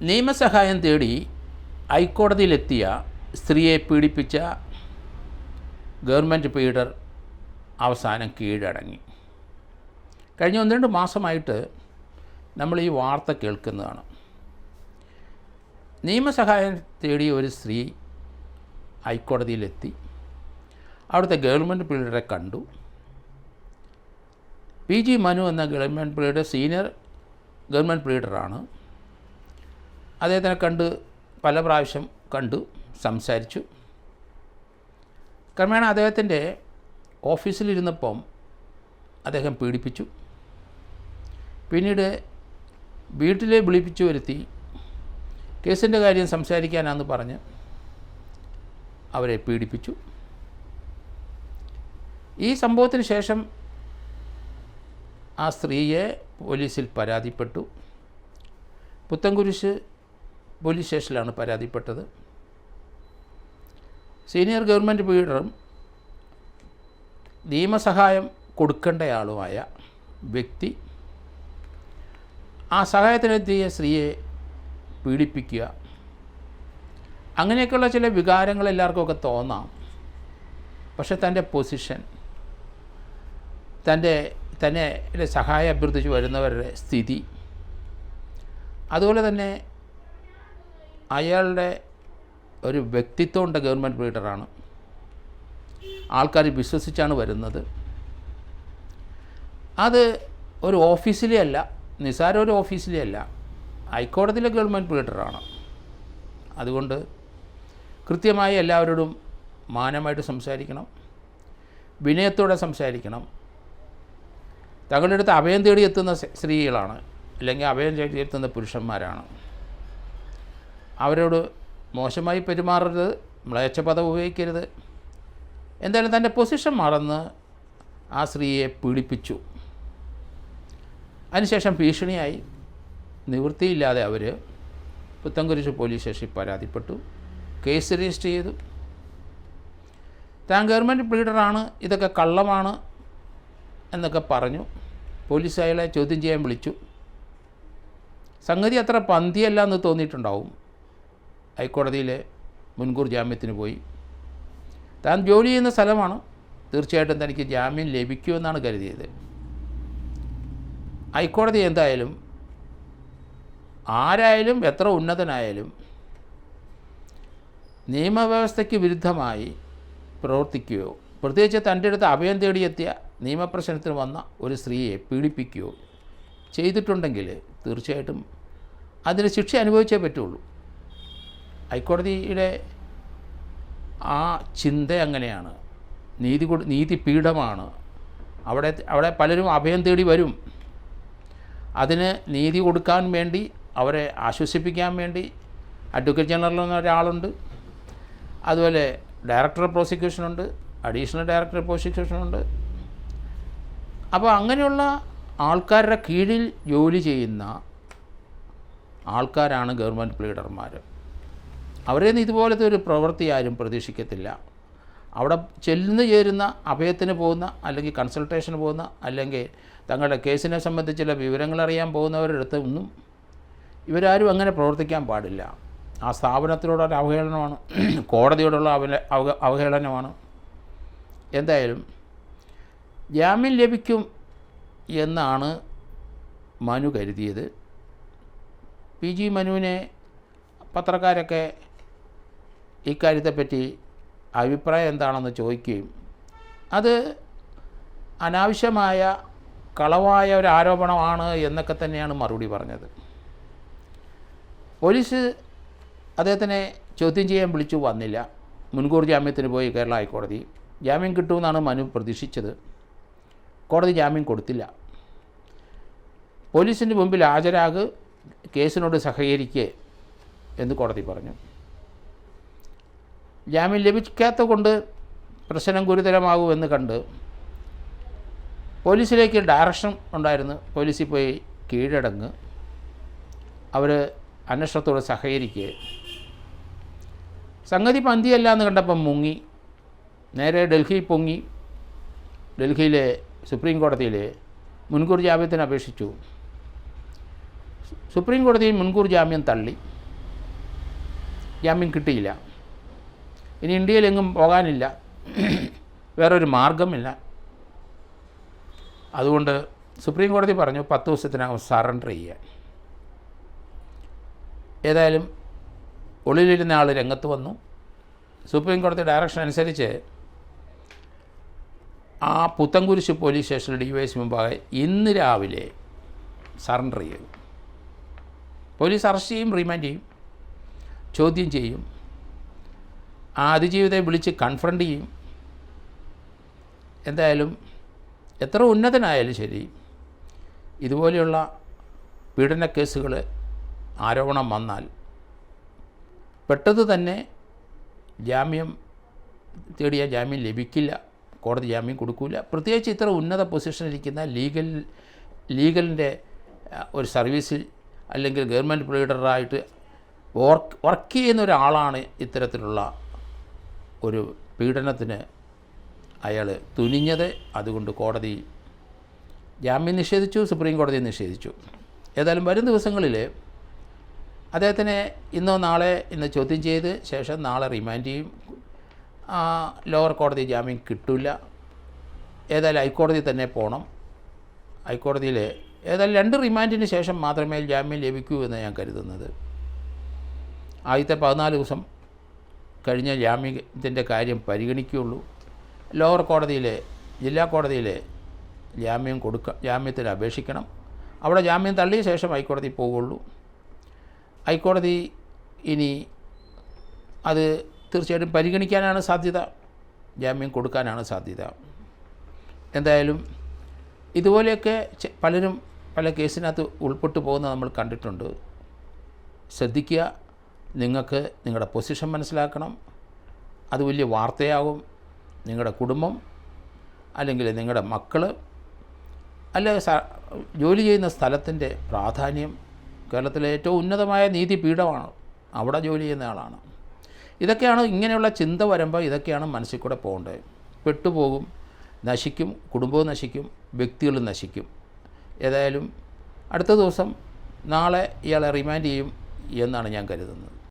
നിയമസഹായം തേടി ഹൈക്കോടതിയിലെത്തിയ സ്ത്രീയെ പീഡിപ്പിച്ച ഗവൺമെൻറ് പീഡർ അവസാനം കീഴടങ്ങി. കഴിഞ്ഞ 1-2 മാസമായിട്ട് നമ്മൾ ഈ വാർത്ത കേൾക്കുന്നതാണ്. നിയമസഹായം തേടിയ ഒരു സ്ത്രീ ഹൈക്കോടതിയിലെത്തി. അവിടുത്തെ ഗവൺമെൻറ് പീഡറെ കണ്ടു. PG മനു എന്ന ഗവൺമെൻറ് പീഡർ സീനിയർ ഗവൺമെൻറ് പ്ലീഡറാണ്. അദ്ദേഹത്തിനെ പല പ്രാവശ്യം കണ്ടു, സംസാരിച്ചു. ക്രമേണ അദ്ദേഹത്തിൻ്റെ ഓഫീസിലിരുന്നപ്പം അദ്ദേഹം പീഡിപ്പിച്ചു. പിന്നീട് വീട്ടിലെ വിളിപ്പിച്ചു വരുത്തി കേസിൻ്റെ കാര്യം സംസാരിക്കാനാണെന്ന് പറഞ്ഞ് അവരെ പീഡിപ്പിച്ചു. ഈ സംഭവത്തിന് ശേഷം ആ സ്ത്രീയെ പോലീസിൽ പരാതിപ്പെട്ടു. പുത്തൻകുരിശ് പോലീസ് സ്റ്റേഷനിലാണ് പരാതിപ്പെട്ടത്. സീനിയർ ഗവൺമെൻറ് പീഡറും നിയമസഹായം കൊടുക്കേണ്ടയാളുമായ വ്യക്തി ആ സഹായത്തിനെത്തിയ സ്ത്രീയെ പീഡിപ്പിക്കുക, അങ്ങനെയൊക്കെയുള്ള ചില വികാരങ്ങൾ എല്ലാവർക്കുമൊക്കെ തോന്നാം. പക്ഷേ തൻ്റെ പൊസിഷൻ, തന്നെ സഹായം അഭ്യർത്ഥിച്ച് വരുന്നവരുടെ സ്ഥിതി, അതുപോലെ തന്നെ അയാളുടെ ഒരു വ്യക്തിത്വമുണ്ട്. ഗവൺമെൻറ് പ്ലീഡറാണ്, ആൾക്കാർ വിശ്വസിച്ചാണ് വരുന്നത്. അത് ഒരു ഓഫീസിലെ അല്ല, നിസ്സാര ഒരു ഓഫീസിലെ അല്ല, ഹൈക്കോടതിയിലെ ഗവൺമെൻറ് പ്ലീഡറാണ്. അതുകൊണ്ട് കൃത്യമായി എല്ലാവരോടും മാന്യമായിട്ട് സംസാരിക്കണം, വിനയത്തോടെ സംസാരിക്കണം. തങ്ങളുടെ അടുത്ത് അഭയം തേടിയെത്തുന്ന സ്ത്രീകളാണ്, അല്ലെങ്കിൽ അഭയം തേടിയെത്തുന്ന പുരുഷന്മാരാണ്. അവരോട് മോശമായി പെരുമാറരുത്, മ്ലേച്ഛപദം ഉപയോഗിക്കരുത്. എന്തായാലും തൻ്റെ പൊസിഷൻ മറന്ന് ആ സ്ത്രീയെ പീഡിപ്പിച്ചു. അതിനുശേഷം ഭീഷണിയായി. നിവൃത്തിയില്ലാതെ അവർ പുത്തൻകുരിശ് പോലീസ് സ്റ്റേഷനിൽ പരാതിപ്പെട്ടു, കേസ് രജിസ്റ്റർ ചെയ്തു. താൻ ഗവൺമെൻറ് പ്ലീഡറാണ്, ഇതൊക്കെ കള്ളമാണ് എന്നൊക്കെ പറഞ്ഞു. പോലീസ് അയാളെ ചോദ്യം ചെയ്യാൻ വിളിച്ചു. സംഗതി അത്ര പന്തിയല്ല എന്ന് തോന്നിയിട്ടുണ്ടാവും. ഹൈക്കോടതിയിലെ മുൻകൂർ ജാമ്യത്തിന് പോയി. താൻ ജോലി ചെയ്യുന്ന സ്ഥലമാണ്, തീർച്ചയായിട്ടും തനിക്ക് ജാമ്യം ലഭിക്കുമെന്നാണ് കരുതിയത്. ഹൈക്കോടതി എന്തായാലും ആരായാലും എത്ര ഉന്നതനായാലും നിയമവ്യവസ്ഥയ്ക്ക് വിരുദ്ധമായി പ്രവർത്തിക്കുകയോ പ്രത്യേകിച്ച് തൻ്റെ അടുത്ത് അഭയം തേടിയെത്തിയ നിയമപ്രശ്നത്തിന് വന്ന ഒരു സ്ത്രീയെ പീഡിപ്പിക്കുകയോ ചെയ്തിട്ടുണ്ടെങ്കിൽ തീർച്ചയായിട്ടും അതിന് ശിക്ഷ അനുഭവിച്ചേ പറ്റുള്ളൂ. ഹൈക്കോടതിയുടെ ആ ചിന്ത അങ്ങനെയാണ്. നീതിപീഠമാണ്. അവിടെ പലരും അഭയം തേടി വരും. അതിന് നീതി കൊടുക്കാൻ വേണ്ടി, അവരെ ആശ്വസിപ്പിക്കാൻ വേണ്ടി അഡ്വക്കേറ്റ് ജനറൽ എന്ന ഒരാളുണ്ട്. അതുപോലെ ഡയറക്ടർ ഓഫ് പ്രോസിക്യൂഷനുണ്ട്, അഡീഷണൽ ഡയറക്ടർ ഓഫ് പ്രോസിക്യൂഷനുണ്ട്. അപ്പോൾ അങ്ങനെയുള്ള ആൾക്കാരുടെ കീഴിൽ ജോലി ചെയ്യുന്ന ആൾക്കാരാണ് ഗവൺമെൻറ് പ്ലീഡർമാർ. അവരെ ഇതുപോലത്തെ ഒരു പ്രവൃത്തി ആരും പ്രതീക്ഷിക്കത്തില്ല. അവിടെ ചേരുന്ന അഭയത്തിന് പോകുന്ന, അല്ലെങ്കിൽ കൺസൾട്ടേഷന് പോകുന്ന, അല്ലെങ്കിൽ തങ്ങളുടെ കേസിനെ സംബന്ധിച്ചുള്ള വിവരങ്ങൾ അറിയാൻ പോകുന്നവരുടെ അടുത്ത് ഒന്നും ഇവരാരും അങ്ങനെ പ്രവർത്തിക്കാൻ പാടില്ല. ആ സ്ഥാപനത്തിനോടുള്ള അവഹേളനമാണ്, കോടതിയോടുള്ള അവഹേളനമാണ്. എന്തായാലും ജാമ്യം ലഭിക്കും എന്നാണ് മനു കരുതിയത്. PG മനുവിനെ പത്രക്കാരൊക്കെ ഇക്കാര്യത്തെപ്പറ്റി അഭിപ്രായം എന്താണെന്ന് ചോദിക്കുകയും അത് അനാവശ്യമായ കളവായ ഒരു ആരോപണമാണ് എന്നൊക്കെ തന്നെയാണ് മറുപടി പറഞ്ഞത്. പോലീസ് അദ്ദേഹത്തിനെ ചോദ്യം ചെയ്യാൻ വിളിച്ചു, വന്നില്ല. മുൻകൂർ ജാമ്യത്തിന് പോയി കേരള ഹൈക്കോടതി. ജാമ്യം കിട്ടുമെന്നാണ് മനു പ്രതീക്ഷിച്ചത്. കോടതി ജാമ്യം കൊടുത്തില്ല. പോലീസിൻ്റെ മുമ്പിൽ ഹാജരാക്, കേസിനോട് സഹകരിക്കുക എന്ന് കോടതി പറഞ്ഞു. ജാമ്യം ലഭിക്കാത്ത കൊണ്ട് പ്രശ്നം ഗുരുതരമാകുമെന്ന് കണ്ട് പോലീസിലേക്ക് ഡയറക്ഷൻ ഉണ്ടായിരുന്നു. പോലീസിൽ പോയി കീഴടങ്ങ്, അവർ അന്വേഷണത്തോട് സഹകരിക്കുക. സംഗതി പന്തിയല്ല എന്ന് കണ്ടപ്പം മുങ്ങി, നേരെ ഡൽഹി പൊങ്ങി. ഡൽഹിയിലെ സുപ്രീം കോടതിയിൽ മുൻകൂർ ജാമ്യത്തിന് അപേക്ഷിച്ചു. സുപ്രീം കോടതി മുൻകൂർ ജാമ്യം തള്ളി, ജാമ്യം കിട്ടിയില്ല. ഇനി ഇന്ത്യയിലെങ്ങും പോകാനില്ല, വേറൊരു മാർഗമില്ല. അതുകൊണ്ട് സുപ്രീം കോടതി പറഞ്ഞു 10 ദിവസത്തിനകം സറണ്ടർ ചെയ്യാൻ. ഏതായാലും ഒളിവിലിരുന്ന ആൾ രംഗത്ത് വന്നു. സുപ്രീം കോടതി ഡയറക്ഷൻ അനുസരിച്ച് ആ പുത്തൻകുരിശ് പോലീസ് സ്റ്റേഷനിൽ DYSP മുമ്പാകെ ഇന്ന് രാവിലെ സറണ്ടർ ചെയ്തു. പോലീസ് അറസ്റ്റ് ചെയ്യും, റിമാൻഡ് ചെയ്യും, ചോദ്യം ചെയ്യും, ആ അതിജീവിതയെ വിളിച്ച് കൺഫ്രണ്ട് ചെയ്യും. എന്തായാലും എത്ര ഉന്നതനായാലും ശരി, ഇതുപോലെയുള്ള പീഡന കേസുകൾ ആരോപണം വന്നാൽ പെട്ടത് തന്നെ ജാമ്യം തേടിയാൽ ജാമ്യം ലഭിക്കില്ല, കോടതി ജാമ്യം കൊടുക്കില്ല. പ്രത്യേകിച്ച് ഇത്ര ഉന്നത പൊസിഷനിലിരിക്കുന്ന ലീഗലിൻ്റെ ഒരു സർവീസിൽ അല്ലെങ്കിൽ ഗവൺമെൻറ് പ്ലീഡറായിട്ട് വർക്ക് ചെയ്യുന്ന ഒരാളാണ് ഇത്തരത്തിലുള്ള ഒരു പീഡനത്തിന് അയാൾ തുനിഞ്ഞത്. അതുകൊണ്ട് കോടതി ജാമ്യം നിഷേധിച്ചു, സുപ്രീം കോടതി നിഷേധിച്ചു. ഏതായാലും വരും ദിവസങ്ങളിൽ അദ്ദേഹത്തിനെ ഇന്ന് ചോദ്യം ചെയ്ത് ശേഷം നാളെ റിമാൻഡ് ചെയ്യും. ലോവർ കോടതി ജാമ്യം കിട്ടില്ല. ഏതായാലും ഹൈക്കോടതി തന്നെ പോകണം. ഹൈക്കോടതിയിൽ ഏതായാലും 2 റിമാൻഡിന് ശേഷം മാത്രമേ ജാമ്യം ലഭിക്കൂ എന്ന് ഞാൻ കരുതുന്നത്. ആദ്യത്തെ 14 ദിവസം കഴിഞ്ഞ ജാമ്യത്തിൻ്റെ കാര്യം പരിഗണിക്കുകയുള്ളൂ. ലോവർ കോടതിയിൽ, ജില്ലാ കോടതിയിൽ ജാമ്യത്തിന് അപേക്ഷിക്കണം. അവിടെ ജാമ്യം തള്ളിയ ശേഷം ഹൈക്കോടതി പോവുകയുള്ളൂ. ഹൈക്കോടതി ഇനി അത് തീർച്ചയായിട്ടും പരിഗണിക്കാനാണ് സാധ്യത, ജാമ്യം കൊടുക്കാനാണ് സാധ്യത. എന്തായാലും ഇതുപോലെയൊക്കെ പലരും പല കേസിനകത്ത് ഉൾപ്പെട്ടു പോകുന്നത് നമ്മൾ കണ്ടിട്ടുണ്ട്. ശ്രദ്ധിക്കുക, നിങ്ങൾക്ക് നിങ്ങളുടെ പൊസിഷൻ മനസ്സിലാക്കണം. അത് വലിയ വാർത്തയാകും. നിങ്ങളുടെ കുടുംബം, അല്ലെങ്കിൽ നിങ്ങളുടെ മക്കൾ, അല്ല ജോലി ചെയ്യുന്ന സ്ഥലത്തിൻ്റെ പ്രാധാന്യം. കേരളത്തിലെ ഏറ്റവും ഉന്നതമായ നീതിപീഠമാണ്, അവിടെ ജോലി ചെയ്യുന്ന ആളാണ്. ഇതൊക്കെയാണ്, ഇങ്ങനെയുള്ള ചിന്ത വരുമ്പോൾ ഇതൊക്കെയാണ് മനസ്സിൽ കൂടെ പോകേണ്ടത്. പെട്ടുപോകും, നശിക്കും, കുടുംബവും നശിക്കും, വ്യക്തികളും നശിക്കും. ഏതായാലും അടുത്ത ദിവസം നാളെ ഇയാളെ റിമാൻഡ് ചെയ്യും എന്നാണ് ഞാൻ കരുതുന്നത്.